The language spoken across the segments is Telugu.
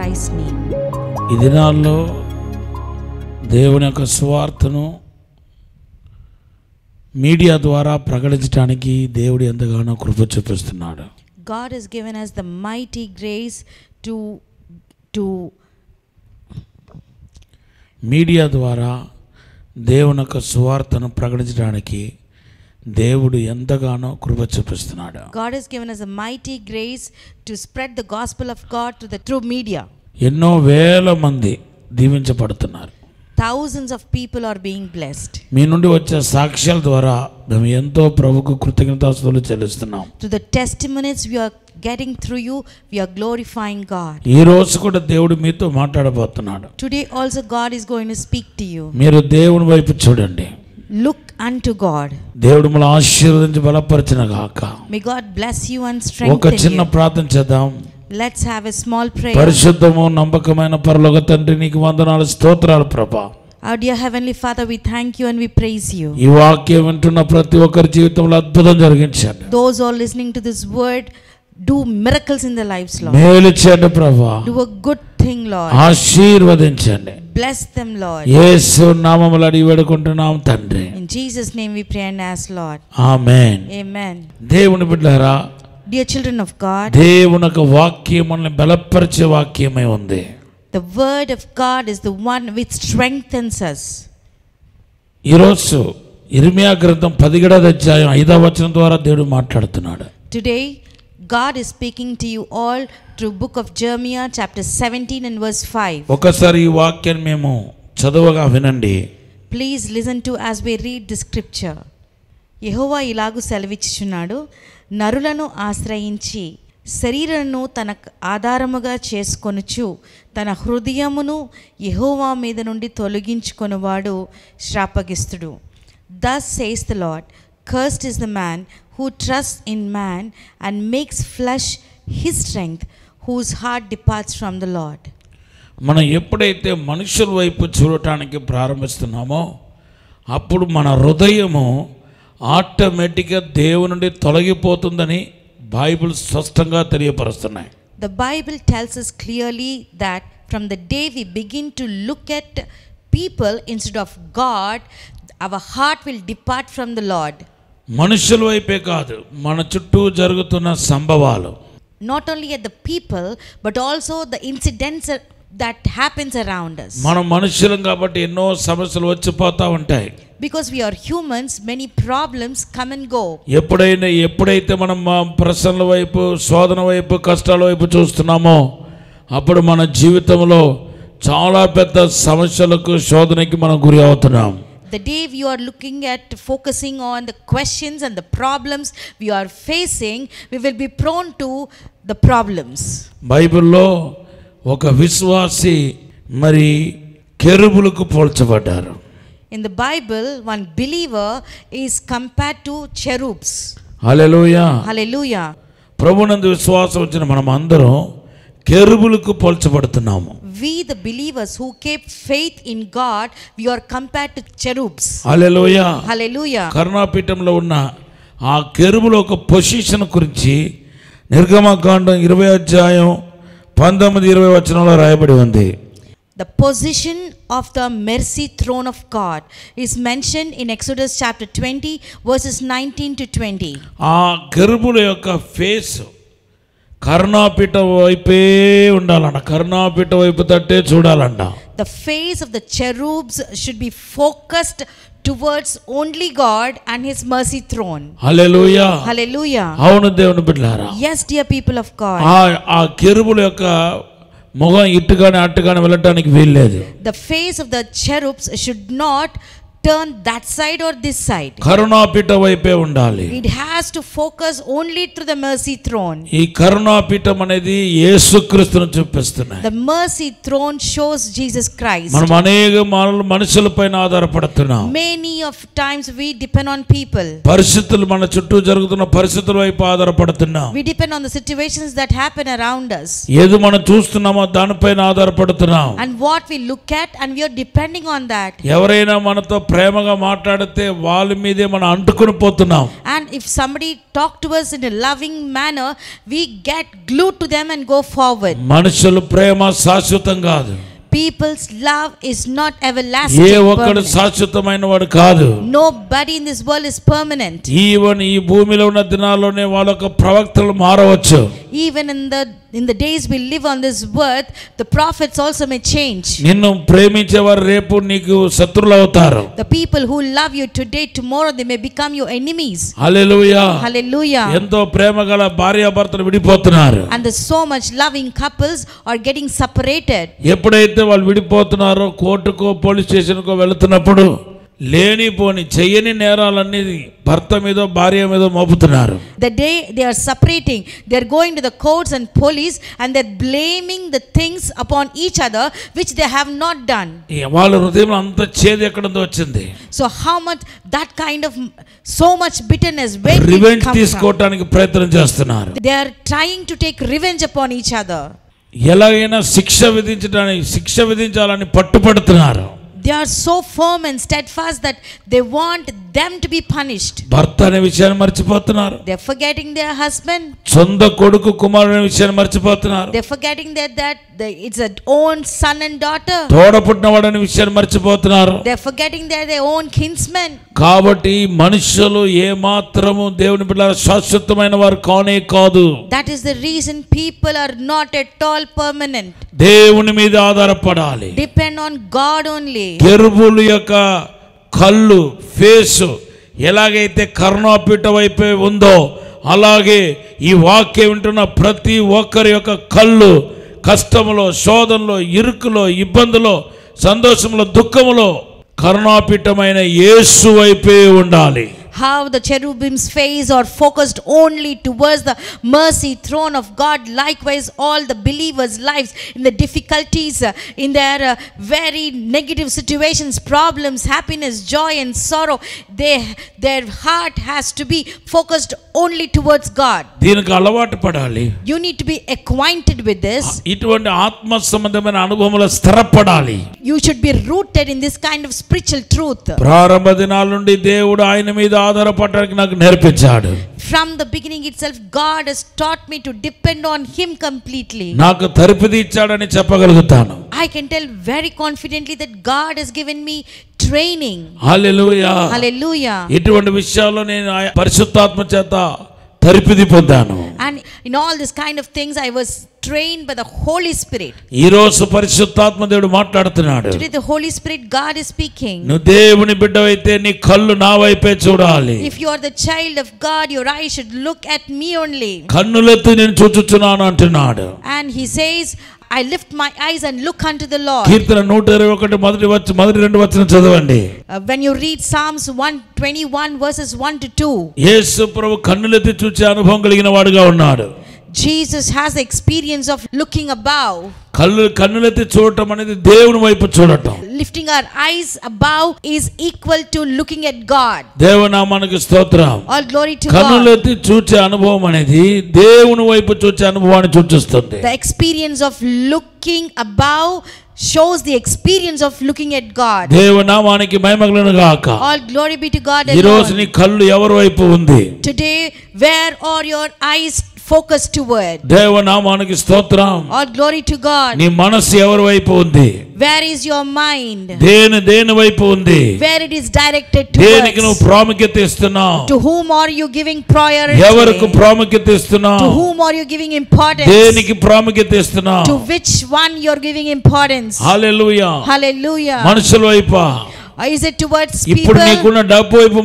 Christ's name. ఈ దినాల్లో దేవుని యొక్క సువార్తను మీడియా ద్వారా ప్రకటించడానికి దేవుడు ఎంతగానో కృప చూపిస్తున్నాడు. God has given us the mighty grace to media ద్వారా దేవుని యొక్క సువార్తను ప్రకటించడానికి దేవుడు ఎంతగానో కృప చూపిస్తున్నాడు. God has given us a mighty grace to spread the gospel of God through media. ఎన్నో వేల మంది దీవించబడుతున్నారు. Thousands of people are being blessed. మీ నుండి వచ్చే సాక్ష్యాల ద్వారా మేము ఎంతో ప్రభువుకు కృతజ్ఞతాస్తుతులు చెల్లిస్తున్నాం. To the testimonies we are getting through you, we are glorifying God. ఈ రోజు కూడా దేవుడు మీతో మాట్లాడబోతున్నాడు. Today also God is going to speak to you. మీరు దేవుని వైపు చూడండి. Look unto God. దేవుడు మిమ్మల్ని ఆశీర్వదించి బలపరిచిన గాక. May God bless you and strengthen you. ఒక చిన్న ప్రార్థన చేద్దాం. Let's have a small prayer. పరిశుద్ధము నమ్మకమైన పరలోక తండ్రి నీకు వందనాలు స్తోత్రాలు ప్రభా. Our dear heavenly Father, we thank you and we praise you. ఈ వాక్యం వింటున్న ప్రతి ఒక్కరి జీవితంలో అద్భుతం జరిగించండి. Those who are listening to this word, do miracles in their lives, Lord. మేలు చేయండి ప్రభా. Do a good thing, Lord. ఆశీర్వదించండి. Bless them, Lord. యేసు నామములో అడిగి వేడుకుంటున్నాం తండ్రి. In Jesus' name we pray and ask, Lord. Amen. Amen. దేవుని బిడ్డలారా, Dear children of God, దేవుని యొక్క వాక్యం మనల్ని బలపరిచే వాక్యమై ఉంది. the word of God is the one which strengthens us. ఈరోజు ఇర్మియా గ్రంథం 17వ అధ్యాయం 5వ వచనం ద్వారా దేవుడు మాట్లాడుతున్నాడు. Today God is speaking to you all through book of Jeremiah chapter 17 and verse 5. ఒకసారి ఈ వాక్యాన్ని మేము చదువుగా వినండి. Please listen to as we read the scripture. యెహోవా ఇలాగు సెలవిచ్చుచున్నాడు, నరులను ఆశ్రయించి శరీరమును తన ఆధారముగా చేసుకొనుచు తన హృదయమును యెహోవా మీద నుండి తొలగించుకొనువాడు శాపగ్రస్తుడు. Thus says the Lord, cursed is the man who trusts in man and makes flesh his strength, whose heart departs from the Lord. మనం ఎప్పుడైతే మనుషుల వైపు చూడటానికి ప్రారంభిస్తున్నామో అప్పుడు మన హృదయము ఆటోమేటిక్గా దేవుని నుండి తొలగిపోతుందని బైబిల్ స్పష్టంగా తెలియపరుస్తున్నాయి. The Bible tells us clearly that from the day we begin to look at people instead of God, our heart will depart from the Lord. మనుషుల వైపే కాదు, మన చుట్టూ జరుగుతున్న సంభవాలు, Not only at the people but also the incidents that happens around us. మనం మనుషులం కాబట్టి ఎన్నో సమస్యలు వచ్చిపోతూ ఉంటాయి. Because we are humans, many problems come and go. ఎప్పుడైతే మనం ప్రశ్నల వైపు, శోధన వైపు, కష్టాల వైపు చూస్తున్నామో అప్పుడు మన జీవితంలో చాలా పెద్ద సమస్యలకు, శోధనకి మనం గురి అవుతున్నాం. The day we are looking at focusing on the questions and the problems we are facing, we will be prone to the problems. బైబిల్లో ఒక విశ్వాసి మరి కెరూబులకు పోల్చబడ్డారు. In the Bible, one believer is compared to cherubs. Hallelujah. Hallelujah. ప్రభువునందు విశ్వాసం వచ్చిన మనం అందరం కెరూబులకు పోల్చబడుతున్నాము. We the believers who keep faith in God, we are compared to cherubs. Hallelujah. Hallelujah. కరుణాపీఠంలో ఉన్న ఆ కెరూబుల ఒక పొజిషన్ గురించి నిర్గమకాండం 20వ అధ్యాయం 19-20 వచనంలో రాయబడి ఉంది. The position of the mercy throne of God is mentioned in Exodus chapter 20 verses 19 to 20. ఆ కెరూబుల యొక్క ఫేస్ కరుణాపీఠం వైపే ఉండాలంట. కరుణాపీఠం వైపు తట్టే చూడాలంట. The face of the cherubs should be focused towards only God and his mercy throne. Hallelujah. Hallelujah. అవును దేవుని బిడ్డలారా. Yes, dear people of God. ఆ కెరూబుల యొక్క ముఖం ఇటుగానే అట్టుగానే వెళ్ళటానికి వీల్లేదు. The face of the cherubs should not turn that side or this side. కరుణాపీఠ వైపే ఉండాలి. It has to focus only to the mercy throne. ఈ కరుణాపీఠం అనేది యేసుక్రీస్తును చూపిస్తున్నాయి. The mercy throne shows Jesus Christ. మనం అనేక మనుషులపైన ఆధారపడుతున్నాం. Many of times we depend on people. పరిస్థితులు మన చుట్టూ జరుగుతున్న పరిస్థితుల వైపు ఆధారపడుతున్నాం. We depend on the situations that happen around us. ఏది మనం చూస్తున్నామో దానిపైన ఆధారపడుతున్నాం. And what we look at and we are depending on that. ఎవరైనా మనతో ప్రేమగా మాట్లాడితే వాళ్ళ మీదే మనం అంటుకుని పోతున్నాం. And if somebody talk to us in a loving manner, we get glued to them and go forward. మనుషుల ప్రేమ శాశ్వతం కాదు. People's love is not everlasting. ఏ ఒక్కడు శాశ్వతమైన వాడు కాదు. Nobody in this world is permanent. Even ఈ భూమిలో ఉన్న దినాల్లోనే వాళ్ళ యొక్క ప్రవక్తలు మారవచ్చు. Even in the days we live on this earth, the prophets also may change. నిన్ను ప్రేమించేవారు రేపు నీకు శత్రువులు అవుతారు. The people who love you today, tomorrow they may become your enemies. Hallelujah. Hallelujah. ఎంతో ప్రేమగల భార్యాభర్తలు విడిపోతున్నారు. And there's so much loving couples are getting separated. ఎప్పుడైతే వాళ్ళు విడిపోతున్నారో కోర్టుకో పోలీస్ స్టేషన్కో వెళుతున్నప్పుడు లేనిపోని చెయ్యని నేరాలన్నీ భర్త మీద భార్య మీద మోపుతున్నారు. The day they are separating, they are going to the courts and police and they are blaming the things upon each other which they have not done. వాళ్ళ హృదయంలో అంత చేదు ఎక్కడంతో వచ్చింది. So how much that kind of so much bitterness, where did it revenge come from? తీసుకోవడానికి ప్రయత్నం చేస్తున్నారు. They are trying to take revenge upon each other. ఎలాగైనా శిక్ష విధించాలని పట్టుపడుతున్నారు. They are so firm and steadfast that they want them to be punished. భర్త అనే విషయాన్ని మర్చిపోతున్నారు. They are forgetting their husband. సొంత కొడుకు కుమారుడు అనే విషయాన్ని మర్చిపోతున్నారు. They are forgetting that it's an own son and daughter. తోడపుట్టినవాడు అనే విషయాన్ని మర్చిపోతున్నారు. They are forgetting their own kinsmen. కాబట్టి మనుషులు ఏమాత్రము దేవుని బిడ్డల శాశ్వతమైన వారు కానే కాదు. That is the reason people are not at all permanent. దేవుని మీద ఆధారపడాలి. Depend on God only. కెరూబుల యొక్క కళ్ళు ఫేసు ఎలాగైతే కరుణాపీఠ వైపే ఉందో అలాగే ఈ వాక్యం వింటున్న ప్రతి ఒక్కరి యొక్క కళ్ళు కష్టములో, శోధనలో, ఇరుకులో, ఇబ్బందులో, సంతోషంలో, దుఃఖములో కరుణాపీఠమైన యేసు వైపే ఉండాలి. How the cherubim's face are focused only towards the mercy throne of God. Likewise, all the believers' lives in the difficulties, in their very negative situations, problems, happiness, joy, and sorrow, their heart has to be focused only towards God. దీనికి అలవాటు పడాలి. You need to be acquainted with this. ఇటువంటి ఆత్మ సంబంధమైన అనుభవములో స్థిరపడాలి. You should be rooted in this kind of spiritual truth. ప్రారంభ దినాల నుండి దేవుడు ఆయన మీద ఆధారపడడానికి నాకు నేర్పించాడు. From the beginning itself, God has taught me to depend on Him completely. నాకు తరపిది ఇచ్చాడని చెప్పగలుగుతాను. I can tell very confidently that God has given me training. Hallelujah. Hallelujah. ఇటువంటి విషయాల్లో నేను పరిశుద్ధాత్మ చేత తరపిది పొందాను. And in all this kind of things, I was trained by the Holy Spirit. ఈ రోజు పరిశుద్ధాత్మ దేవుడు మాట్లాడుతున్నాడు. Today the Holy Spirit God is speaking. నువ్వు దేవుని బిడ్డవైతే నీ కళ్ళు నా వైపే చూడాలి. If you are the child of God, your eyes should look at me only. కన్నులెత్తి నేను చూచుచున్నాను అంటున్నాడు. And he says, I lift my eyes and look unto the Lord. కీర్తన 121 మొదటి 2 వచనం చదవండి. When you read Psalms 121 verses 1 to 2. యేసు ప్రభు కన్నులెత్తి చూచే అనుభవం కలిగిన వాడుగా ఉన్నాడు. Jesus has the experience of looking above. కన్నులెత్తి చూడటం అనేది దేవుని వైపు చూడటం. Lifting our eyes above is equal to looking at God. దేవునామానికి స్తోత్రం. All glory to God. కన్నులెత్తి చూచే అనుభవం అనేది దేవుని వైపు చూచే అనుభవాన్ని సూచిస్తుంది. The experience of looking above shows the experience of looking at God. దేవునామానికి మహిమ కలుగును గాక. All glory be to God. ఈ రోజు నీ కళ్ళు ఎవరి వైపు ఉంది? Today, where are your eyes focused toward? దేవునామానికి స్తోత్రం. All glory to God. నీ మనసు ఎవరి వైపు ఉంది? Where is your mind? దేని వైపు ఉంది? Where it is directed towards? దేనికి నువ్వు ప్రాముఖ్యత ఇస్తున్నావు? To whom are you giving priority? ఎవరికి ప్రాముఖ్యత ఇస్తున్నావు? To whom are you giving importance? దేనికి ప్రాముఖ్యత ఇస్తున్నావు? To which one you are giving importance? Hallelujah. Hallelujah. మనుషుల వైపా? Is it towards ఇప్పుడు people? నీకున్న డబ్బు వైపు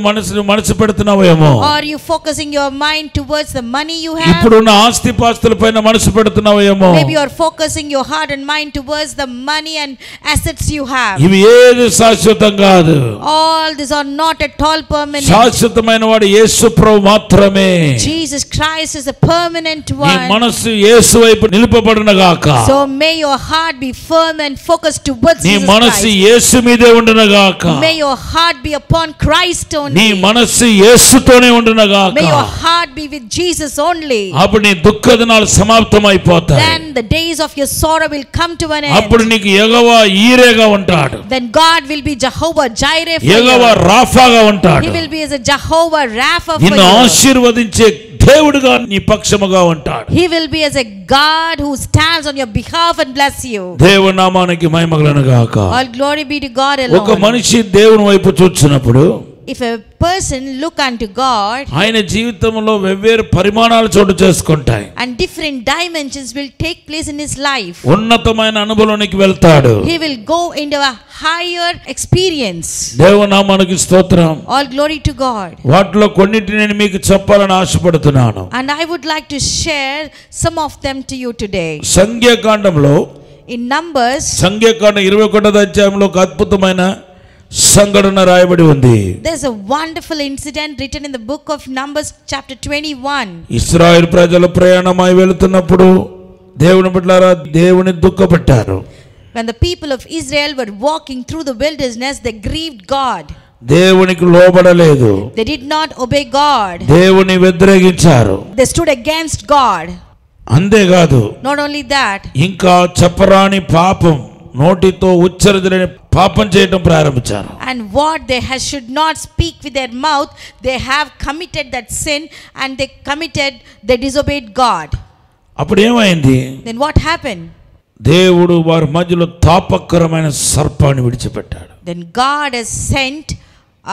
మనసు పెడుతున్నావేమో. Are you focusing your mind towards the money you have? ఇప్పుడున్న ఆస్తిపాస్తులపైన మనసు పెడుతున్నావేమో. Maybe you are focusing your heart and mind towards the money and assets you have. ఇవి ఏది శాశ్వతం కాదు. All these are not at all permanent. శాశ్వతమైన వాడు యేసు ప్రభు మాత్రమే. Jesus Christ is a permanent నీ one. మనసు యేసు వైపు నిలుపబడును గాక. So may your heart be firm and focused towards నీ Jesus మనసు Christ. యేసు మీదే ఉండును గాక. గాక. May your heart be upon Christ only. నీ మనస్సు యేసుతోనే ఉండును గాక. May your heart be with Jesus only. అప్పుడు నీ దుఃఖ దినాలు సమాప్తమైపోతాయి. Then the days of your sorrow will come to an end. అప్పుడు నీకు యెహోవా ఈరేగా ఉంటాడు. Then God will be Jehovah Jireh for Jehovah you. రాఫాగా ఉంటాడు. He will be as a Jehovah Rapha for నిన్ను you. ఆశీర్వదించే దేవుడుగా నీ పక్షముగా ఉంటాడు. He will be as a God who stands on your behalf and bless you. దేవుని నామానికి మహిమ కలుగును గాక. All glory be to God ఒక alone. మనిషి దేవుని వైపు చూస్తున్నప్పుడు If a person look unto God, ఆయన జీవితంలో వెవ్వేరు పరిమాణాలు చోటు చేసుకుంటాయి. and different dimensions will take place in his life. ఉన్నతమైన అనుభవంలోనికి వెళ్తాడు. He will go into a higher experience. దేవుని నామానికి స్తోత్రం. All glory to God. వాటిలో కొన్నిటిని నేను మీకు చెప్పాలని ఆశపడుతున్నాను. And I would like to share some of them to you today. సంఖ్యాకాండంలో In Numbers, సంఖ్యాకాండం 21వ అధ్యాయంలో ఒక అద్భుతమైన సంఘటన రాయబడి ఉంది. there's a wonderful incident written in the book of Numbers chapter 21. ఇశ్రాయేలు ప్రజలు ప్రయాణమై వెళుతున్నప్పుడు దేవుని బిడ్డలారా దేవుని దుఃఖపెట్టారు. When the people of Israel were walking through the wilderness, they grieved God. దేవునికి లోబడలేదు. They did not obey God. దేవుని వ్యతిరేకించారు. They stood against God. అంతేకాదు, Not only that, ఇంకా చెప్పరాని పాపం, నోటితో ఉచ్చరించలేని పాపం చేయడం ప్రారంభించారు. and what should not speak with their mouth, they have committed that sin, and they disobeyed God. అప్పుడు ఏమైంది? Then what happened? దేవుడు వారి మధ్యలో తాపకరమైన సర్పాన్ని విడిచిపెట్టాడు. Then God has sent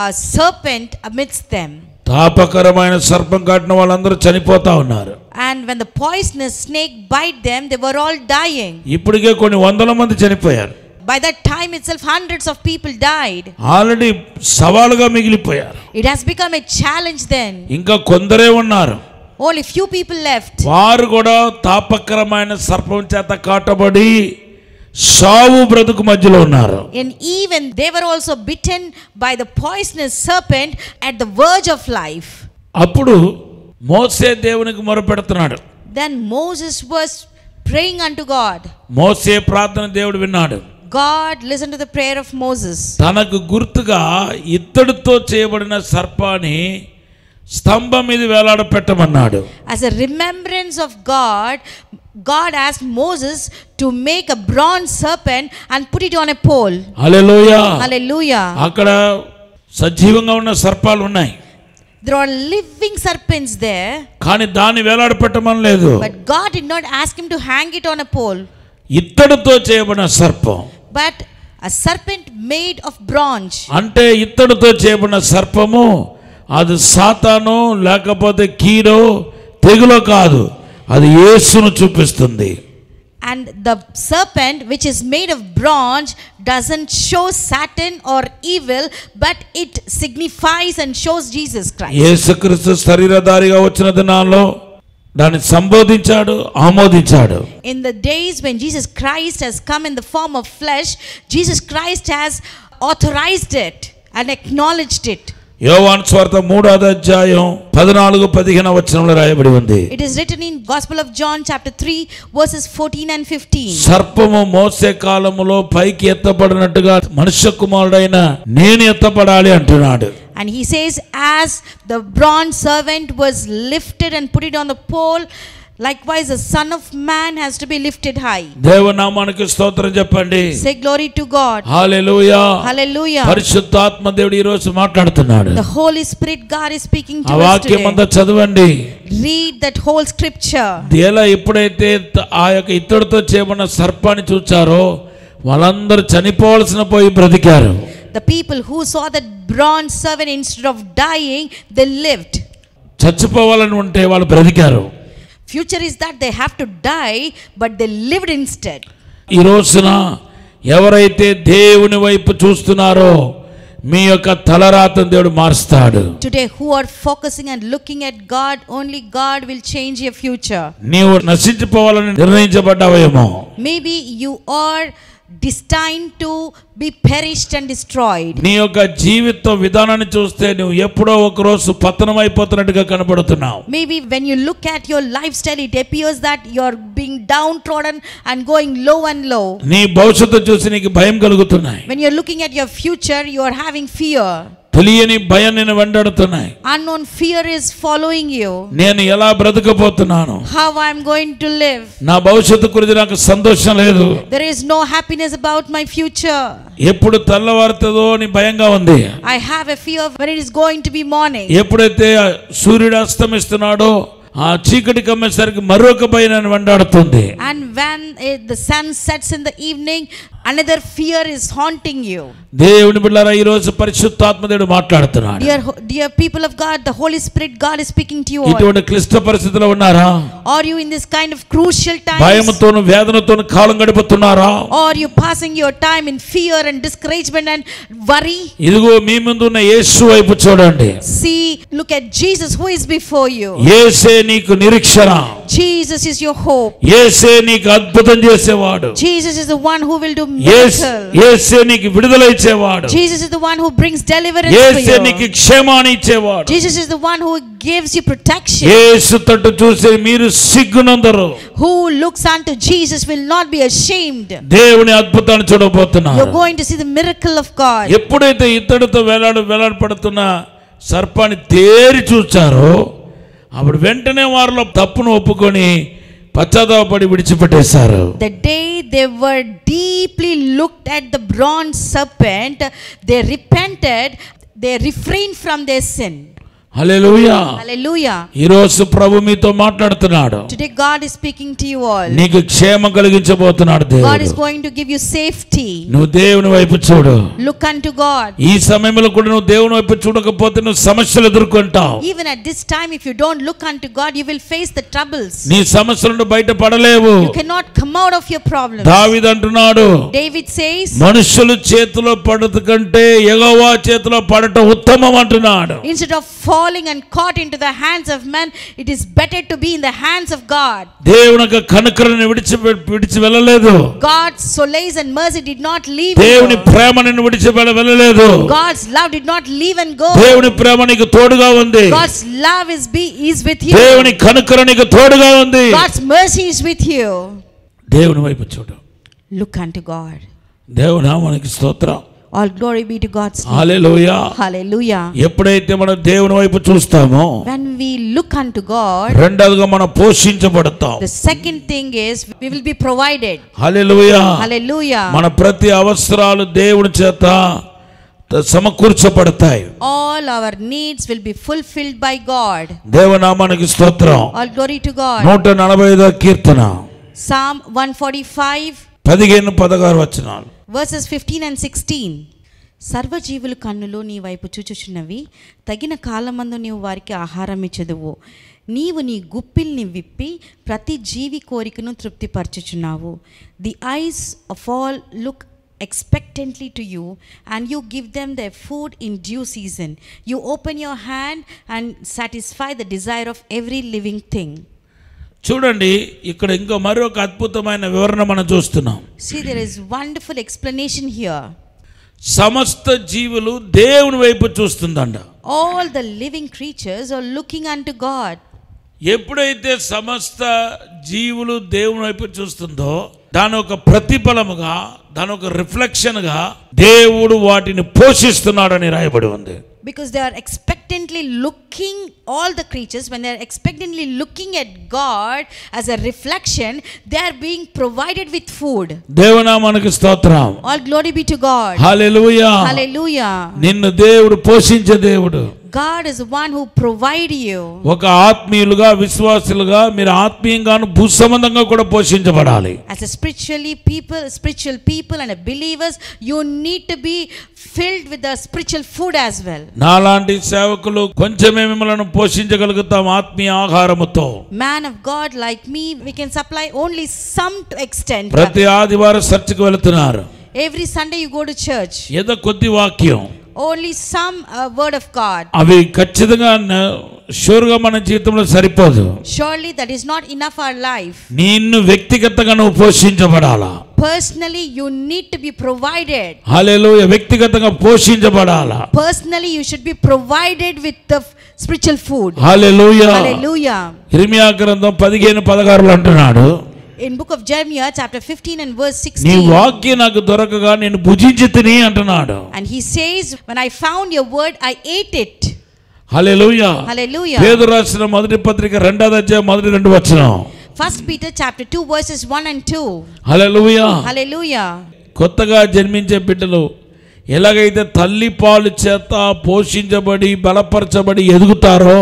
a serpent amidst them. తాపకరమైన సర్పం కాటిన వాళ్ళందరూ చనిపోతా ఉన్నారు. And when the poisonous snake bite them, they were all dying. ఇప్పటికే కొన్ని వందల మంది చనిపోయారు. By that time itself, hundreds of people died. Already సవాలుగా మిగిలిపోయారు. It has become a challenge then. ఇంకా కొందరే ఉన్నారు. Only few people left. వారు కూడా తాపకరమైన సర్పం చేత కాటబడి సావు బ్రతుకు మధ్యలో ఉన్నారు. And even they were also bitten by the poisonous serpent at the verge of life. అప్పుడు మోసే దేవునికి మొరపెడుతున్నాడు. Then Moses was praying unto God. మోసే ప్రార్థన దేవుడు విన్నాడు. God listened to the prayer of Moses. తనకు గుర్తుగా ఇత్తడితో చేయబడిన సర్పాన్ని స్తంభం మీద వేలాడ పెట్టమన్నాడు. As a remembrance of God, God asked Moses to make a bronze serpent and put it on a pole. Hallelujah. Hallelujah. అక్కడ సజీవంగా ఉన్న సర్పాలు ఉన్నాయి. There are living serpents there. కానీ దాన్ని వేలాడ పెట్టమని లేదు. But God did not ask him to hang it on a pole. ఇత్తడితో చేయబడిన సర్పం. But a serpent made of bronze. అంటే ఇత్తడితో చేయబడిన సర్పము అది సాతాను లేకపోతే కీరో తెగులో కాదు, అది యేసును చూపిస్తుంది. And the serpent which is made of bronze doesn't show Satan or evil, but it signifies and shows Jesus Christ. యేసుక్రీస్తు శరీరధారిగా వచ్చిన దినాల్లో దాన్ని సంబోధించాడు, ఆమోదించాడు. In the days when Jesus Christ has come in the form of flesh, Jesus Christ has authorized it and acknowledged it. యోవాను సువార్త 3వ అధ్యాయం 14-15 వచనంలో రాయబడి ఉంది. It is written in Gospel of John chapter 3 verses 14 and 15. సర్పము మోసే కాలములో పైకి ఎత్తబడినట్టుగా మనుష్య కుమారుడైన నేను ఎత్తబడాలి అంటున్నాడు. And he says, as the bronze serpent was lifted and put it on the pole, likewise the Son of Man has to be lifted high. దేవుని నామానికి స్తోత్రం చెప్పండి. Say glory to God. Hallelujah. Hallelujah. పరిశుద్ధాత్మ దేవుడు ఈ రోజు మాట్లాడుతున్నాడు. The Holy Spirit God is speaking to ఆ us వాక్యం today. అంతా చదవండి. Read that whole scripture. ఎలా ఎప్పుడైతే ఆ యొక్క ఇత్తడితో చేయబడిన సర్పాన్ని చూచారో వాళ్ళందరూ చనిపోవాల్సిన పోయి బ్రతికారు. The people who saw that bronze serpent, instead of dying, they lived. చచ్చిపోవాలని ఉంటే వాళ్ళు బ్రతికారు. Future is that they have to die, but they lived instead. ఈ రోజున ఎవరైతే దేవుని వైపు చూస్తున్నారో మీ యొక్క తలరాతను దేవుడు మారుస్తాడు. Today who are focusing and looking at God, only God will change your future. నీవు నశించిపోవాలని నిర్ణయించబడ్డావేమో. Maybe you are destined to be perished and destroyed. నీ యొక్క జీవిత విధానాన్ని చూస్తే నువ్వు ఎప్పుడో ఒక రోజు పతనమైపోతున్నట్టుగా కనబడుతున్నావు. Maybe when you look at your lifestyle, it appears that you are being downtrodden and going low and low. నీ భవిష్యత్తు చూసి నీకు భయం కలుగుతున్నాయి. When you're looking at your future, you are having fear. తెలియని భయం నిన్ను వెంటాడుతున్నాయి. Unknown fear is following you. నేను ఎలా బ్రతకబోతున్నాను? How I'm going to live? నా భవిష్యత్తు గురించి నాకు సంతోషం లేదు. There is no happiness about my future. ఎప్పుడు తెల్లవారుతుందో అని భయంగా ఉంది. I have a fear of when it is going to be morning. ఎప్పుడైతే సూర్యుడు అస్తమిస్తున్నాడో ఆ చీకటి కమ్మేసరికి మరొక భయం నన్ను వెంటాడుతుంది. And when the sun sets in the evening, another fear is haunting you. దేవుని బిడ్డలారా, ఈ రోజు పరిశుద్ధాత్మ దేవుడు మాట్లాడుతున్నాడు. Dear people of God, the Holy Spirit God is speaking to you all. ఇటువంటి క్లిష్ట పరిస్థితిలో ఉన్నారా? Are you in this kind of crucial times? భయంతోను వేదనతోను column గడుపుతున్నారా? Or you passing your time in fear and discouragement and worry? ఇదిగో మీ ముందు ఉన్న యేసు వైపు చూడండి. See, look at Jesus who is before you. యేసే నీకు నిరీక్షణ. Jesus is your hope. యేసే నీకు అద్భుతం చేసేవాడు. Jesus is the one who will do miracles. యేసే నీకు విడుదల ఇచ్చేవాడు. Jesus is the one who brings deliverance for you. యేసే నీకు క్షేమాన్ని ఇచ్చేవాడు. Jesus is the one who gives you protection. యేసు తట్టు చూసి మీరు సిగ్గునందరు. Who looks unto Jesus will not be ashamed. దేవుని అద్భుతాన్ని చూడబోతున్నారు. You're going to see the miracle of God. ఎప్పుడైతే ఇతడితో వేలాడపడుతున్న సర్పాన్ని తేరి చూచారో అప్పుడు వెంటనే వారిలో తప్పును ఒప్పుకొని పశ్చాత్తాపపడి విడిచిపెట్టేశారు. The day they were deeply looked at the bronze serpent, they repented, they refrained from their sin. Hallelujah. Hallelujah. ఈ రోజు ప్రభు మీతో మాట్లాడుతున్నాడు. Today God is speaking to you all. నీకు క్షేమం కలిగించబోతున్నాడు దేవుడు. God is going to give you safety. నువ్వు దేవుని వైపు చూడు. Look unto God. ఈ సమయంలో కూడా నువ్వు దేవుని వైపు చూడకపోతే నువ్వు సమస్యలు ఎదుర్కొంటావు. Even at this time, if you don't look unto God, you will face the troubles. నీ సమస్యల నుండి బయటపడలేవు. You cannot come out of your problems. దావీదు అంటున్నాడు, David says, మనుషుల చేతిలో పడట కంటే యెహోవా చేతిలో పడటం ఉత్తమం అంటున్నాడు. instead of falling and caught into the hands of men, it is better to be in the hands of God. దేవుని యొక్క కనికరాన్ని విడిచి వెళ్ళలేదు. God's solace and mercy did not leave దేవుని you. ప్రేమ నిన్ను విడిచి వెళ్ళలేదు. God's love did not leave and go. దేవుని ప్రేమ నీకు తోడుగా ఉంది. God's love is with you. దేవుని కనికరం నీకు తోడుగా ఉంది. God's mercy is with you. దేవుని వైపు చూడు. Look unto God. దేవుని నామానికి స్తోత్రం. All glory be to God's name. Hallelujah. Hallelujah. ఎప్పుడైతే మనం దేవుని వైపు చూస్తామో When we look unto God, రెండోదిగా మనం పోషించబడతాం. the second thing is we will be provided. Hallelujah. Hallelujah. మన ప్రతి అవసరాలు దేవుని చేత సమకూర్చబడతాయి. All our needs will be fulfilled by God. దేవుని నామానికి స్తోత్రం. All glory to God. 145వ Keerthana Psalm 145 15-16 వచనాలు. verses 15 and 16. సర్వజీవుల కన్నులు నీ వైపు చూచుచున్నవి, తగిన కాలమందు నీవు వారికి ఆహారం ఇచ్చెదవు. నీవు నీ గుప్పిల్ని విప్పి ప్రతి జీవి కోరికను తృప్తిపరచుచున్నావు. The eyes of all look expectantly to you, and you give them their food in due season. You open your hand and satisfy the desire of every living thing. చూడండి, ఇక్కడ ఇంకో మరొక అద్భుతమైన వివరణ మనం చూస్తున్నాం. See, there is wonderful explanation here. సమస్త జీవులు దేవుని వైపు చూస్తుందంట. All the living creatures are looking unto God. ఎప్పుడైతే సమస్త జీవులు దేవుని వైపు చూస్తుందో దాని ఒక ప్రతిఫలముగా, దాని ఒక రిఫ్లెక్షన్గా దేవుడు వాటిని పోషిస్తున్నాడని రాయబడి ఉంది. Because they are expectantly looking, all the creatures, when they are expectantly looking at God as a reflection, they are being provided with food. దేవునామానికి స్తోత్రం. All glory be to God. Hallelujah. Hallelujah. నిన్ను దేవుడు పోషించే దేవుడు. God is the one who provide you. ఒక ఆత్మీయులుగా, విశ్వాసులుగా మీరు ఆత్మీయంగాను భూ సంబంధంగా కూడా పోషించబడాలి. As a spiritual people and a believers, you need to be filled with the spiritual food as well. నాలాంటి సేవకులు కొంచెమే మిమ్మల్ని పోషించగలుగుతాం ఆత్మీయ ఆహారముతో. Man of God like me, we can supply only some extent. ప్రతి ఆదివారం చర్చికి వెళ్తున్నారు. Every Sunday you go to church. ఏదో కొద్ది వాక్యం, only some word of God. అవి ఖచ్చితంగా షూర్గా మన జీవితంలో సరిపోదు. Surely that is not enough for our life. నిన్ను వ్యక్తిగతంగా నువ్వు పోషించబడాలా. Personally you need to be provided. హల్లెలూయా. వ్యక్తిగతంగా పోషించబడాలా. Personally you should be provided with the spiritual food. Hallelujah. Hallelujah. ఇర్మియా గ్రంథం 15:16 అంటున్నాడు, In book of Jeremiah chapter 15 and verse నీ 16. వాక్యం నాకు దొరకగా నేను భుజించితిని అంటున్నాడు. And he says, when I found your word, I ate it. Hallelujah. Hallelujah. పేతురు రాసిన మొదటి పత్రిక 2వ అధ్యాయం మొదటి 2 వచనం. 1 Peter chapter 2 verses 1 and 2. Hallelujah. Hallelujah. కొత్తగా జన్మించే బిడ్డలు ఎలాగైతే తల్లి పాలు చేత పోషించబడి బలపరచబడి ఎదుగుతారో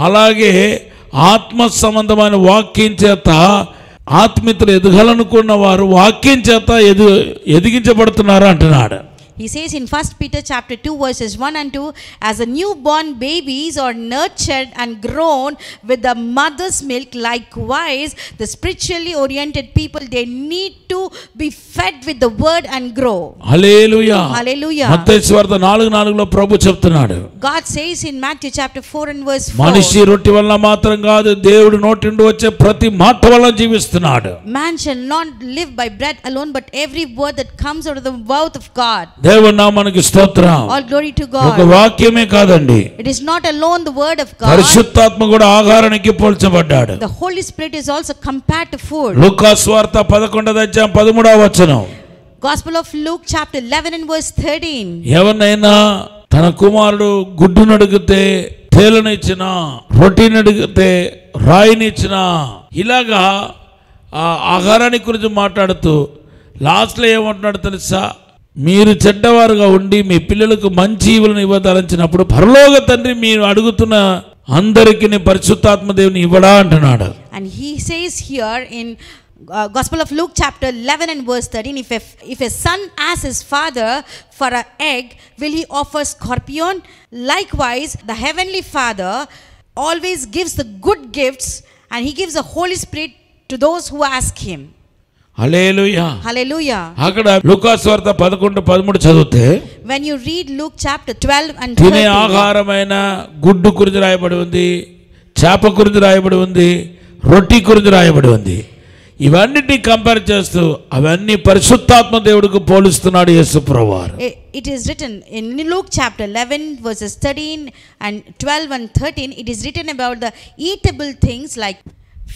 అలాగే ఆత్మ సంబంధమైన వాక్యం చేత ఆత్మీయులు ఎదగాలనుకున్న వారు వాక్యం చేత ఎదిగించబడుతున్నారు అంటున్నాడు. He says in 1 Peter chapter 2 verses 1 and 2, as a newborn babies are nurtured and grown with the mother's milk, likewise the spiritually oriented people, they need to be fed with the word and grow. Hallelujah. Hallelujah. మత్తయి సువార్త 4:4లో ప్రభు చెప్తున్నాడు. God says in Matthew chapter 4 and verse 4, మనిషి రొట్టె వలన మాత్రం కాదు దేవుడి నోటి నుండి వచ్చే ప్రతి మాట వలన జీవిస్తున్నాడు. man shall not live by bread alone, but every word that comes out of the mouth of God. దేవుని నామానికి స్తోత్రం. All glory to ఒక God. వాక్యమే కాదండి, It is not alone the word of God. పరిశుద్ధాత్మ కూడా ఆహారానికి పోల్చబడ్డాడు. The Holy Spirit is also compared to food. లూకా సువార్త 11వ అధ్యాయం 13వ వచనం. Gospel of Luke chapter 11 and verse 13. ఎవరినైనా తన కుమారుడు గుడ్డును అడిగితే తేలునిచ్చినా రొట్టెని అడిగితే రాయినిచ్చినా ఇలాగా ఆహారాన్ని గురించి మాట్లాడుతూ లాస్ట్లో ఏమంటున్నాడు తెలుసా? మీరు చెడ్డవారుగా ఉండి మీ పిల్లలకు మంచి ఈవులను ఇవ్వదలిచినప్పుడు పరలోక తండ్రి మీరు అడుగుతున్న అందరికీ పరిశుద్ధాత్మ దేవుని ఇవ్వడా అంటున్నాడు. And he says here in Gospel of Luke chapter 11 and verse 13, if a son asks his father for an egg, will he offer scorpion? Likewise, the heavenly Father always gives the good gifts, and he gives the Holy Spirit to those who ask him. Hallelujah. Hallelujah. అక్కడ లూకా సువార్త 11:13 చదివితే When you read Luke chapter 12 and తినే 13, ఆహారమైన గుడ్డు గురించి రాయబడి ఉంది, చేప గురించి రాయబడి ఉంది, రొట్టి గురించి రాయబడి ఉంది. ఇవన్నిటిని కంపేర్ చేస్తూ అవన్నీ పరిశుద్ధాత్మ దేవుడికి పోలుస్తున్నాడు యేసు ప్రభువారు. it is written in Luke chapter 11 verses 13 and 12 and 13, it is written about the eatable things like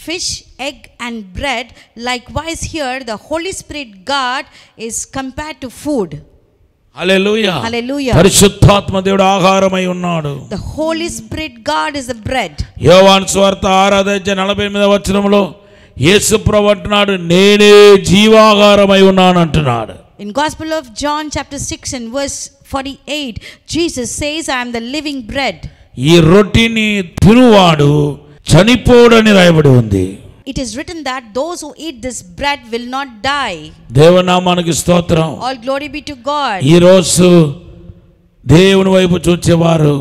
fish, egg and bread. Likewise here the Holy Spirit God is compared to food. Hallelujah. Hallelujah. పరిశుద్ధాత్మ దేవుడు ఆహారమై ఉన్నాడు. The Holy Spirit God is the bread. యోహాను సువార్త 6వ అధ్యాయం 48వ వచనంలో యేసు ప్రభు అంటున్నాడు, నేనే జీవాహారమై ఉన్నాను అంటున్నాడు. In Gospel of John chapter 6 and verse 48, Jesus says, I am the living bread. ఈ రొట్టిని తినువాడు చనిపోడని రాయబడి ఉంది. It is written that those who eat this bread will not die. దేవనామానికి స్తోత్రం. All glory be to God. ఈ రోజు దేవుని వైపు చూచేవారు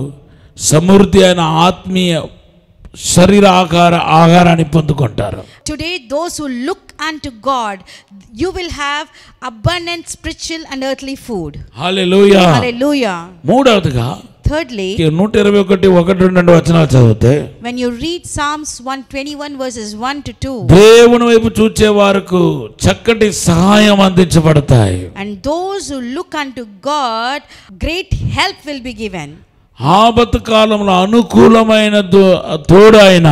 సమృద్ధి అయిన ఆత్మీయ శరీర ఆహారాన్ని పొందుకుంటారు. Today those who look unto God, you will have abundant spiritual and earthly food. Hallelujah. Hallelujah. మూడవదిగా Thirdly, 121:1-2 వచనాలు చదివితే when you read Psalms 121 verses 1 to 2, దేవుని వైపు చూచే వారికి చక్కటి సహాయం అందించబడతాయి. and those who look unto God, great help will be given. ఆపత్తు కాలంలో అనుకూలమైన తోడు ఆయన.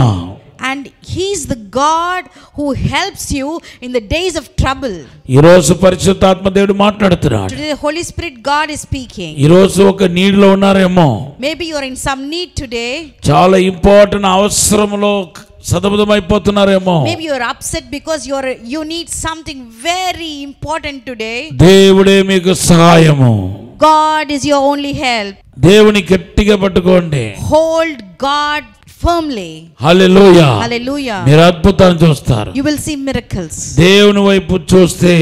And he is the God who helps you in the days of trouble. ఈ రోజు పరిశుద్ధాత్మ దేవుడు మాట్లాడుతున్నాడు. Today the Holy Spirit God is speaking. ఈ రోజు ఒక నీడ్లో ఉన్నారేమో, Maybe you are in some need today. చాలా ఇంపార్టెంట్ అవసరంలో సతమతమైపోతున్నారేమో. Maybe you are upset because you need something very important today. దేవుడే మీకు సహాయము. God is your only help. దేవుని గట్టిగా పట్టుకోండి. Hold God firmly. హల్లెలూయా. Hallelujah. మీరు అద్భుతాన్ని చూస్తారు. You will see miracles. దేవుని వైపు చూస్తే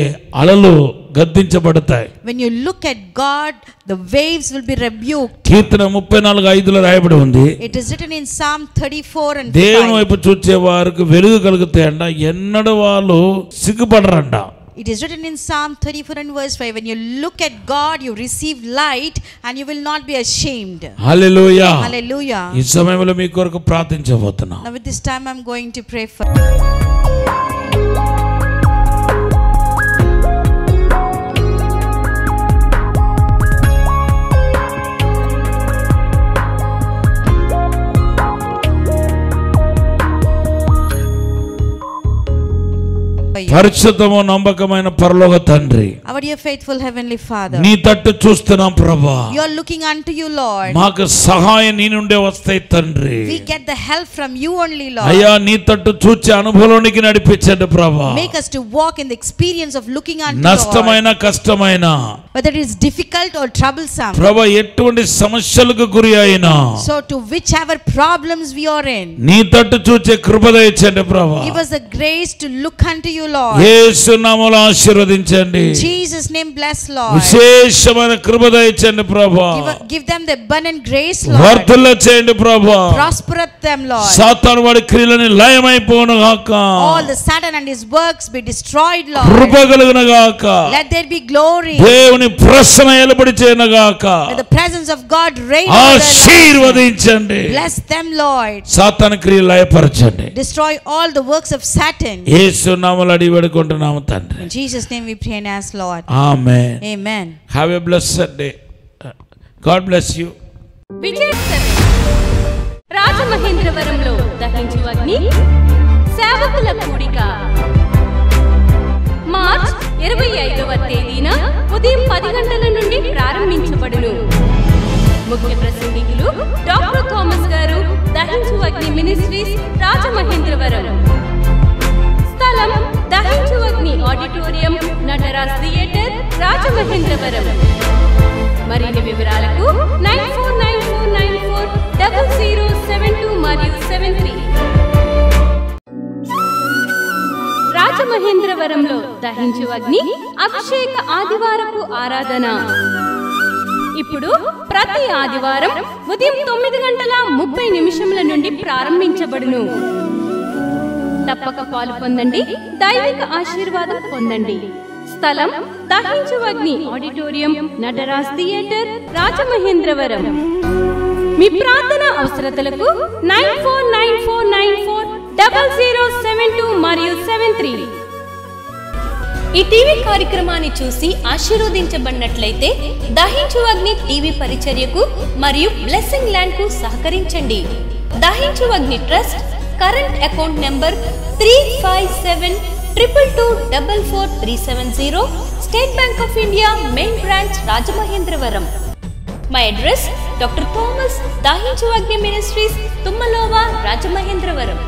అలలు గద్దించబడతాయి. When you look at God, the waves will be rebuked. కీర్తన 34:5లో రాయబడి ఉంది, It is written in Psalm 34 and దేవుని 5. వైపు చూచే వారికి వెలుగు కలుగుతాయంట, ఎన్నడూ వాళ్ళు సిగ్గుపడరంట. It is written in Psalm 34 and verse 5, when you look at God, you receive light and you will not be ashamed. Hallelujah. Hallelujah. ఈ సమయంలో మీ కొరకు ప్రార్థించబోతున్నా. Now with this time I'm going to pray for పరిశుద్ధము నమ్మకమైన పరలోక తండ్రి, our dear faithful heavenly Father, నీ తట్టు చూస్తున్నాం ప్రభా. you are looking unto you, Lord. మాకు సహాయం నీ నుండే వస్తాయి తండ్రి. We get the help from you only, Lord. అయ్యా నీ తట్టు చూచే అనుభవంలోనికి నడిపించండి ప్రభా. Make us to walk in the experience of looking unto you, నష్టమైన కష్టమైన, whether it is difficult or troublesome, ప్రభా ఎటువంటి సమస్యలకు గురి అయినా, so to whichever problems we are in, నీ తట్టు చూచే కృప దయచేయండి ప్రభా. give us the grace to look unto you, Lord. యేసు నామములో ఆశీర్వదించండి. Jesus name bless, Lord. విశేషమైన కృప దయచేయండి ప్రభా. Give them the abundant grace, Lord. వర్ధల చేయండి ప్రభా. Prosper them, Lord. సాతాను వాడి క్రియలని లయమైపోవును గాక. All the Satan and his works be destroyed, Lord. కృప కలుగును గాక. Let there be glory. దేవుని ప్రసన్న ఎలబడి చేయను గాక. Let the presence of God reign. ఆశీర్వదించండి. Bless them, Lord. సాతాను క్రియలు లయపరచండి. Destroy all the works of Satan. యేసు నామములో అడిగి వేడుకుంటున్నాము తండ్రి. In Jesus name we pray and ask, Lord. Amen. Amen. Have a blessed day. God bless you. Vijay రాజమహేంద్రవరంలో దహించు అగ్ని సేవకుల కూడిక మార్చ్ 25వ తేదీన ఉదయం 10 గంటల నుండి ప్రారంభించబడును. ముఖ్య ప్రసంగికులు డాక్టర్ థామస్ గారు, దహించు అగ్ని మినిస్ట్రీస్, రాజమహేంద్రవరం. స్థలం దహించు అగ్ని ఆడిటోరియం, నటరాజ్ థియేటర్, రాజమహేంద్రవరం. మరిన్ని వివరాలకు 9494940072 మరియు 73. రాజమహేంద్రవరంలో దహించు అగ్ని అభిషేక ఆదివారపు ఆరాధన ఇప్పుడు ప్రతి ఆదివారం ఉదయం 9:30 నుండి ప్రారంభించబడును. తప్పక పాలు పొందండి, దైవిక ఆశీర్వాదం పొందండి. స్థలం దహించు అగ్ని ఆడిటోరియం, నటరాజ్ థియేటర్, రాజమహేంద్రవరం. మీ ప్రార్థన అవసరతలకు 9494940072 మరియు 73. ఈ టీవీ కార్యక్రమాన్ని చూసి ఆశీర్వదించబడినట్లయితే దహించు అగ్ని టీవీ పరిచర్యకు మరియు బ్లెస్సింగ్ ల్యాండ్ కు సహకరించండి. Dahinchu Agni trust current account number 357222444370, State Bank of India main branch, Rajamahendravaram. My address doctor Thomas, Dahinchu Agni ministries, తుమ్మలోవా, Rajamahendravaram.